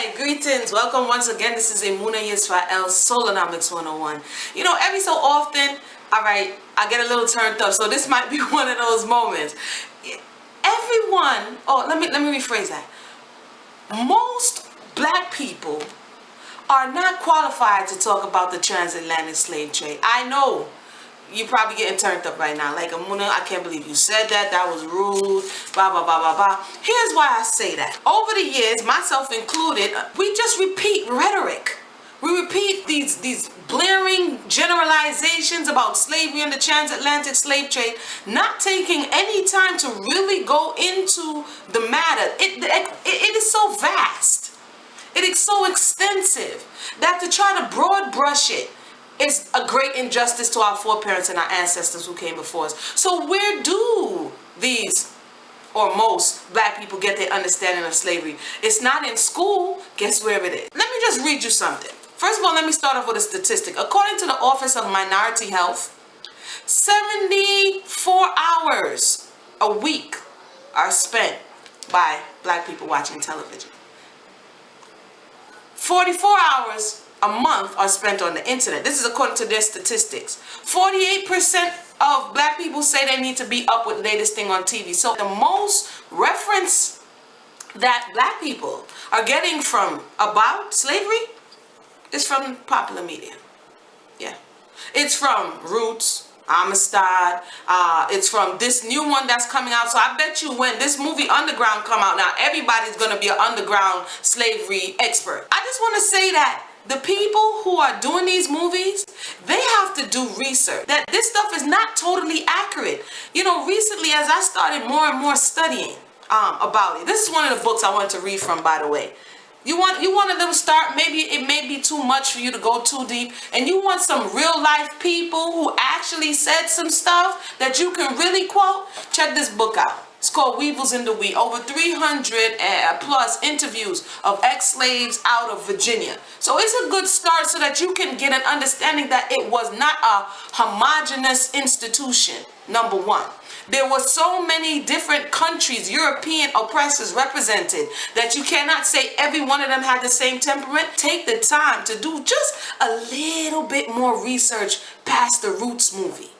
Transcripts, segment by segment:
Alright, greetings. Welcome once again. This is Emunah Y'srael, Solonomics 101. You know, every so often, alright, I get a little turned up, so this might be one of those moments. Let me rephrase that. Most black people are not qualified to talk about the transatlantic slave trade. I know you're probably getting turned up right now. Like, Emunah, I can't believe you said that. That was rude. Blah, blah, blah, blah, blah. Here's why I say that. Over the years, myself included, we just repeat rhetoric. We repeat these blaring generalizations about slavery and the transatlantic slave trade, not taking any time to really go into the matter. It is so vast. It is so extensive that to try to broad brush it is a great injustice to our foreparents and our ancestors who came before us. So where do these or most black people get their understanding of slavery? It's not in school. Guess where it is? Let me just read you something. First of all, let me start off with a statistic. According to the Office of Minority Health, 74 hours a week are spent by black people watching television. 44 hours a month are spent on the internet. This is according to their statistics. 48% of black people say they need to be up with the latest thing on TV. So the most reference that black people are getting from about slavery is from popular media. Yeah. It's from Roots, Amistad, it's from this new one that's coming out. So I bet you when this movie Underground come out, now everybody's going to be an underground slavery expert. I just want to say that the people who are doing these movies, they have to do research. That this stuff is not totally accurate. You know, recently as I started more and more studying about it, this is one of the books I wanted to read from, by the way. You want a little start, maybe it may be too much for you to go too deep, and you want some real life people who actually said some stuff that you can really quote, check this book out. It's called Weevils in the Wheat. Over 300 plus interviews of ex-slaves out of Virginia. So it's a good start so that you can get an understanding that it was not a homogenous institution, number one. There were so many different countries, European oppressors represented, that you cannot say every one of them had the same temperament. Take the time to do just a little bit more research past the Roots movie.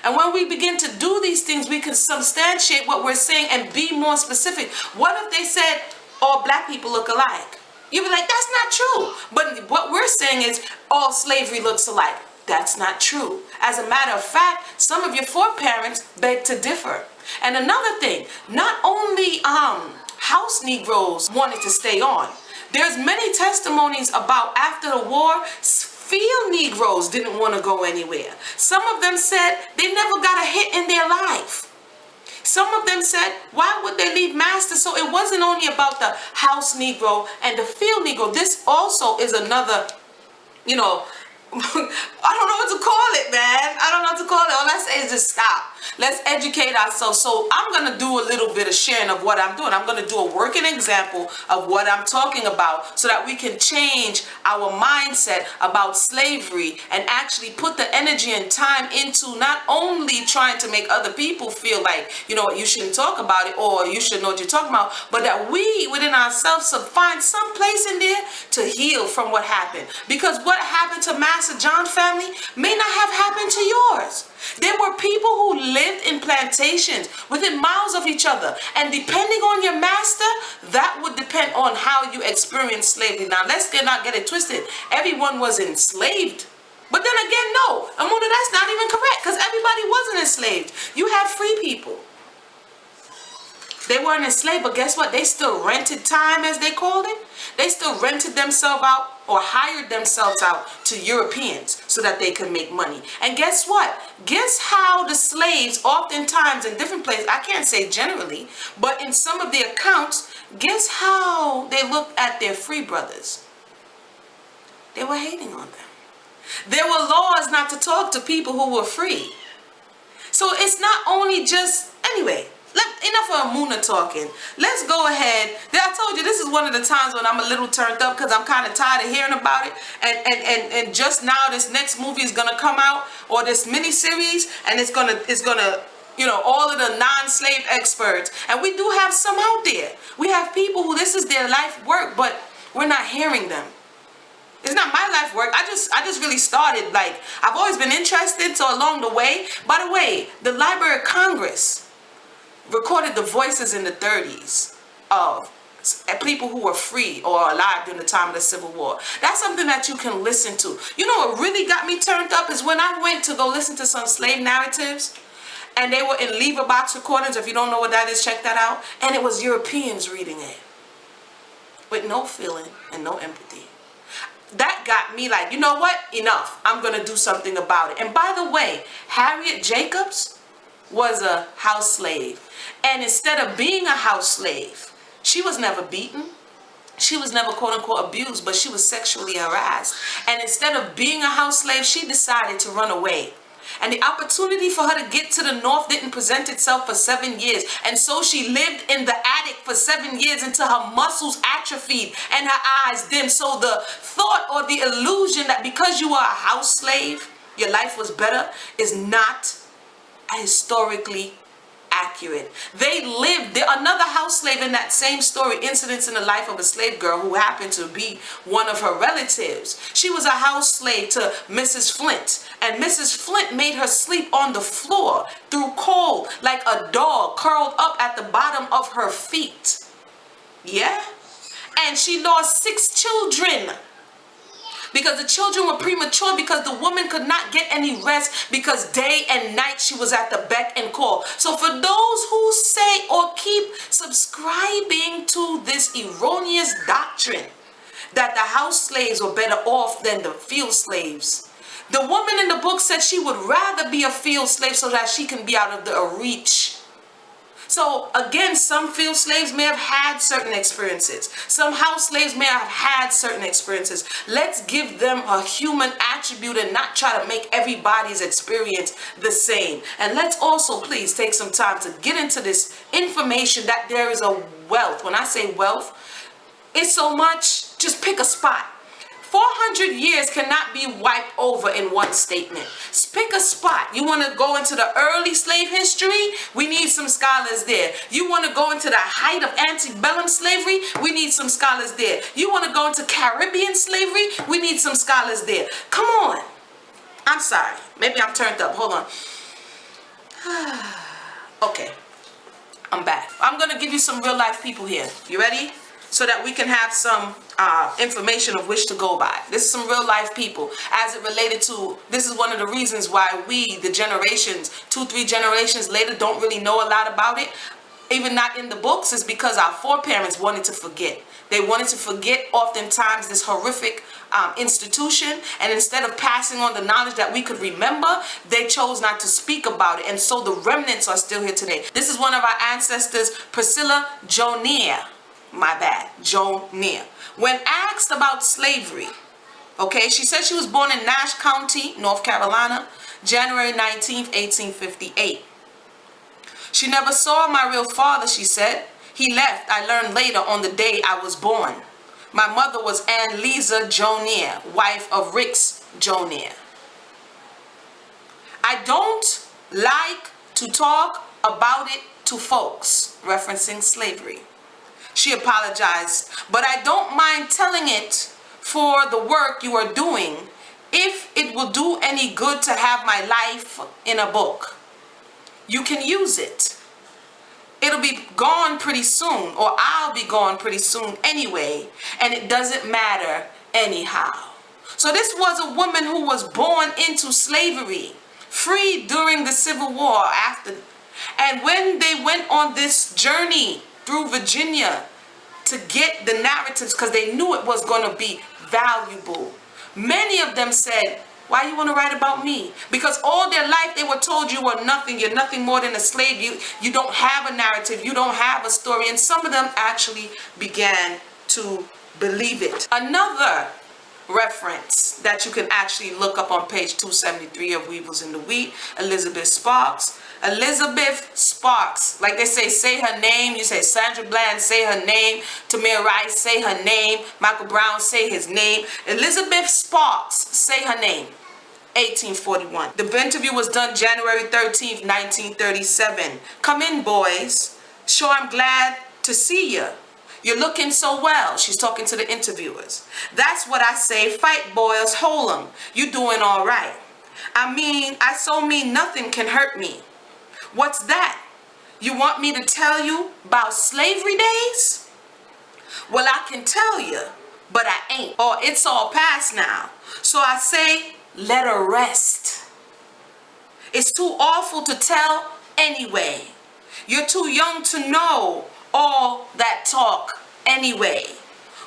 And when we begin to do these things, we can substantiate what we're saying and be more specific. What if they said all black people look alike? You'd be like, that's not true. But what we're saying is all slavery looks alike. That's not true. As a matter of fact, some of your foreparents beg to differ. And another thing, not only house Negroes wanted to stay on. There's many testimonies about after the war, field Negroes didn't want to go anywhere. Some of them said they never got a hit in their life. Some of them said, why would they leave master? So it wasn't only about the house Negro and the field Negro. This also is another, you know, I don't know what to call it, man. I don't know what to call it. All I say is just stop. Let's educate ourselves. So I'm going to do a little bit of sharing of what I'm doing. I'm going to do a working example of what I'm talking about so that we can change our mindset about slavery and actually put the energy and time into not only trying to make other people feel like, you know what, you shouldn't talk about it or you should know what you're talking about, but that we within ourselves find some place in there to heal from what happened. Because what happened to Master John family may not have happened to yours. There were people who lived in plantations within miles of each other. And depending on your master, that would depend on how you experience slavery. Now, let's not get it twisted. Everyone was enslaved. But then again, no. Emunah, that's not even correct because everybody wasn't enslaved. You had free people. They weren't enslaved, but guess what? They still rented time, as they called it. They still rented themselves out or hired themselves out to Europeans so that they could make money. And guess what? Guess how the slaves oftentimes in different places, I can't say generally, but in some of the accounts, guess how they looked at their free brothers? They were hating on them. There were laws not to talk to people who were free. So it's not only just, anyway, enough of Emunah talking. Let's go ahead. I told you this is one of the times when I'm a little turned up because I'm kind of tired of hearing about it. And just now this next movie is gonna come out, or this mini series, and it's gonna you know, all of the non-slave experts. And we do have some out there. We have people who this is their life work, but We're not hearing them. It's not my life work. I just really started, like, I've always been interested, so along the way. By the way, the Library of Congress recorded the voices in the 30s of people who were free or alive during the time of the Civil War. That's something that you can listen to. You know what really got me turned up is when I went to go listen to some slave narratives, and they were in lever box recordings. If you don't know what that is, check that out. And it was Europeans reading it with no feeling and no empathy. That got me like, you know what? Enough. I'm going to do something about it. And by the way, Harriet Jacobs was a house slave. And instead of being a house slave, she was never beaten. She was never quote unquote abused, but she was sexually harassed. And instead of being a house slave, she decided to run away. And the opportunity for her to get to the north didn't present itself for 7 years. And so she lived in the attic for 7 years until her muscles atrophied and her eyes dimmed. So the thought or the illusion that because you are a house slave, your life was better is not historically accurate. They lived, another house slave in that same story, incidents in the life of a slave girl who happened to be one of her relatives. She was a house slave to Mrs. Flint, and Mrs. Flint made her sleep on the floor through cold like a dog curled up at the bottom of her feet. Yeah? And she lost 6 children. Because the children were premature, because the woman could not get any rest, because day and night she was at the beck and call. So for those who say or keep subscribing to this erroneous doctrine that the house slaves were better off than the field slaves, the woman in the book said she would rather be a field slave so that she can be out of the reach. So again, some field slaves may have had certain experiences. Some house slaves may have had certain experiences. Let's give them a human attribute and not try to make everybody's experience the same. And let's also please take some time to get into this information that there is a wealth. When I say wealth, it's so much, just pick a spot. 400 years cannot be wiped over in one statement. Pick a spot. You want to go into the early slave history? We need some scholars there. You want to go into the height of antebellum slavery? We need some scholars there. You want to go into Caribbean slavery? We need some scholars there. Come on. I'm sorry. Maybe I'm turned up. Hold on. Okay. I'm back. I'm going to give you some real life people here. You ready? So that we can have some information of which to go by. This is some real life people as it related to, this is one of the reasons why we, the generations, 2-3 generations later, don't really know a lot about it. Even not in the books, is because our foreparents wanted to forget. They wanted to forget oftentimes this horrific institution, and instead of passing on the knowledge that we could remember, they chose not to speak about it. And so the remnants are still here today. This is one of our ancestors, Priscilla Jonier. My bad, Jonier. When asked about slavery, okay, she said she was born in Nash County, North Carolina, January 19th, 1858. She never saw my real father, she said. He left, I learned later, on the day I was born. My mother was Ann Lisa Jonier, wife of Rix Jonier. I don't like to talk about it to folks, referencing slavery. She apologized, but I don't mind telling it for the work you are doing if it will do any good to have my life in a book. You can use it. It'll be gone pretty soon, or I'll be gone pretty soon anyway, and it doesn't matter anyhow. So this was a woman who was born into slavery, freed during the Civil War after. And when they went on this journey through Virginia to get the narratives, because they knew it was going to be valuable, many of them said, why you want to write about me? Because all their life they were told you were nothing. You're nothing more than a slave. You don't have a narrative. You don't have a story. And some of them actually began to believe it. Another reference that you can actually look up on page 273 of Weevils in the Wheat, Elizabeth Sparks. Elizabeth Sparks, like they say her name. You say Sandra Bland, say her name. Tamir Rice, say her name. Michael Brown, say his name. Elizabeth Sparks, say her name. 1841. The interview was done January 13th, 1937. Come in, boys. Sure, I'm glad to see you. You're looking so well. She's talking to the interviewers. That's what I say. Fight, boys, hold 'em. You doing all right. I so mean nothing can hurt me. What's that? You want me to tell you about slavery days? Well, I can tell you, but I ain't. Or it's all past now. So I say, let her rest. It's too awful to tell anyway. You're too young to know all that talk anyway.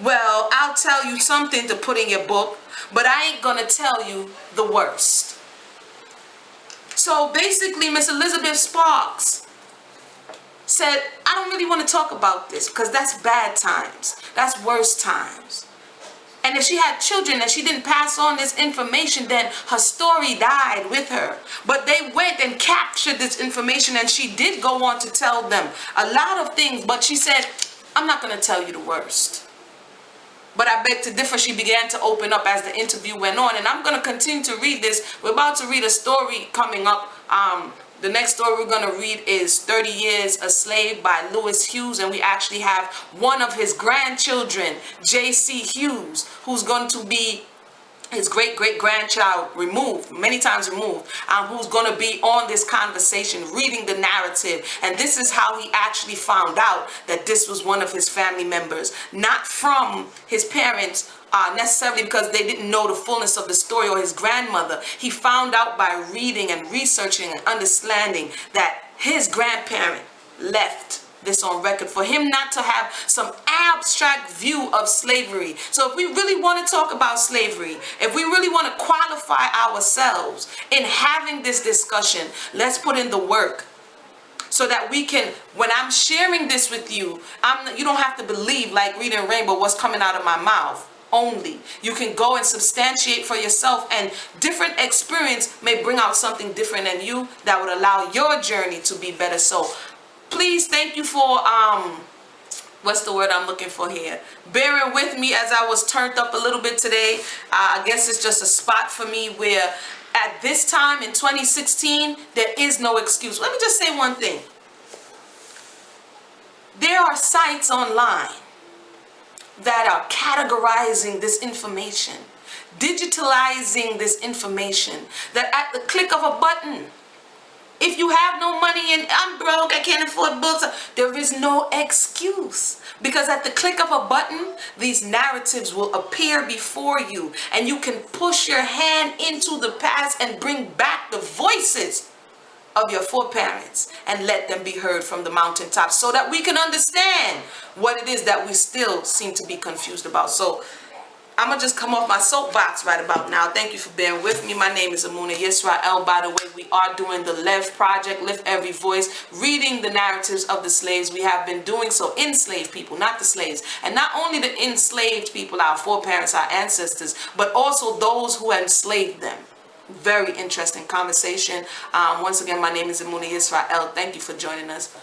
Well, I'll tell you something to put in your book, but I ain't gonna tell you the worst. So basically, Miss Elizabeth Sparks said, I don't really want to talk about this because that's bad times. That's worse times. And if she had children and she didn't pass on this information, then her story died with her. But they went and captured this information, and she did go on to tell them a lot of things. But she said, I'm not going to tell you the worst. But I beg to differ. She began to open up as the interview went on. And I'm going to continue to read this. We're about to read a story coming up. The next story we're going to read is 30 Years a Slave by Lewis Hughes. And we actually have one of his grandchildren, J.C. Hughes, who's going to be his great-great-grandchild many times removed, who's going to be on this conversation, reading the narrative. And this is how he actually found out that this was one of his family members, not from his parents, necessarily because they didn't know the fullness of the story, or his grandmother. He found out by reading and researching and understanding that his grandparent left this on record for him not to have some abstract view of slavery. So if we really want to talk about slavery, if we really want to qualify ourselves in having this discussion, let's put in the work. So that we can, when I'm sharing this with you, you don't have to believe, like reading Rainbow, what's coming out of my mouth only. You can go and substantiate for yourself, and different experience may bring out something different in you that would allow your journey to be better. So please, thank you for, what's the word I'm looking for here? Bearing with me as I was turned up a little bit today. I guess it's just a spot for me where at this time in 2016, there is no excuse. Let me just say one thing. There are sites online that are categorizing this information, digitalizing this information, that at the click of a button, if you have no money and I'm broke, I can't afford books, there is no excuse. Because at the click of a button, these narratives will appear before you, and you can push your hand into the past and bring back the voices of your foreparents and let them be heard from the mountaintops, so that we can understand what it is that we still seem to be confused about. So I'm going to just come off my soapbox right about now. Thank you for bearing with me. My name is Emunah Y'srael. By the way, we are doing the LEV project, Lift Every Voice, reading the narratives of the slaves. We have been doing so, enslaved people, not the slaves. And not only the enslaved people, our foreparents, our ancestors, but also those who enslaved them. Very interesting conversation. Once again, my name is Emunah Y'srael. Thank you for joining us.